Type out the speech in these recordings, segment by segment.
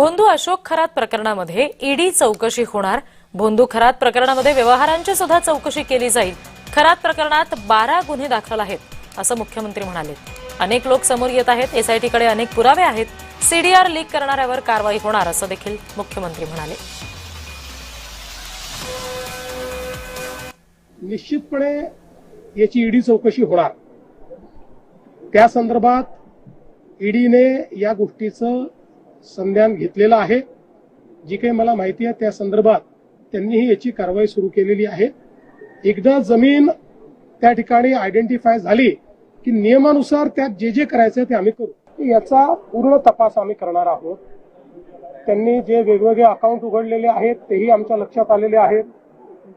भोंदू अशोक खरात प्रकरणामध्ये ईडी चौकशी होणार। भोंदू खरात प्रकरणामध्ये व्यवहारांची सुद्धा चौकशी केली जाईल। खरात प्रकरणात 12 गुन्हे दाखल आहेत असं मुख्यमंत्री म्हणाले। अनेक लोक समोर येत आहेत। एसआयटीकडे अनेक पुरावे आहेत। सीडीआर लीक करणाऱ्यावर कारवाई होणार असं देखील मुख्यमंत्री म्हणाले। निश्चितपणे याची ईडी चौकशी होणार। त्या संदर्भात ईडीने या गोष्टीचं संज्ञान घेतलेलं आहे। जी काही मला माहिती आहे त्या संदर्भात त्यांनीही याची कारवाई सुरू केलेली आहे। एकदा जमीन त्या ठिकाणी आयडेंटिफाय झाली की नियमानुसार त्यात जे जे करायचं ते आम्ही करू। याचा पूर्ण तपास आम्ही करणार आहोत। त्यांनी जे वेगवेगळे अकाउंट उघडलेले आहेत तेही आमच्या लक्षात आलेले आहेत।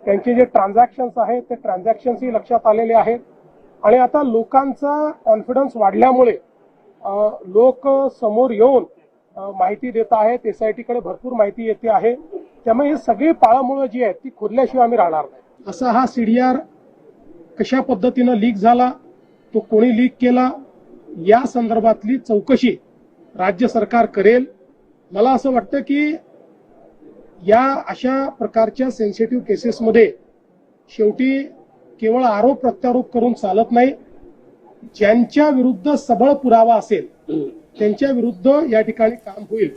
त्यांचे जे ट्रान्झॅक्शन्स आहेत ते ट्रान्झॅक्शन्सही लक्षात आलेले आहेत। आणि आता लोकांचा कॉन्फिडन्स वाढल्यामुळे लोक समोर येऊन माहिती देत आहेत। एसआयटीकडे भरपूर माहिती येते आहे। त्यामुळे ही सगळी पाळंमुळं जी आहेत ती खोदल्याशिवाय आम्ही राहणार नाही। असा हा सीडीआर कशा पद्धतीनं लीक झाला, तो कोणी लीक केला, या संदर्भातली चौकशी राज्य सरकार करेल। मला असं वाटतं की या अशा प्रकारच्या सेन्सिटिव्ह केसेसमध्ये शेवटी केवळ आरोप प्रत्यारोप करून चालत नाही। ज्यांच्या विरुद्ध सबळ पुरावा असेल त्यांच्या विरुद्ध या ठिकाणी काम होईल।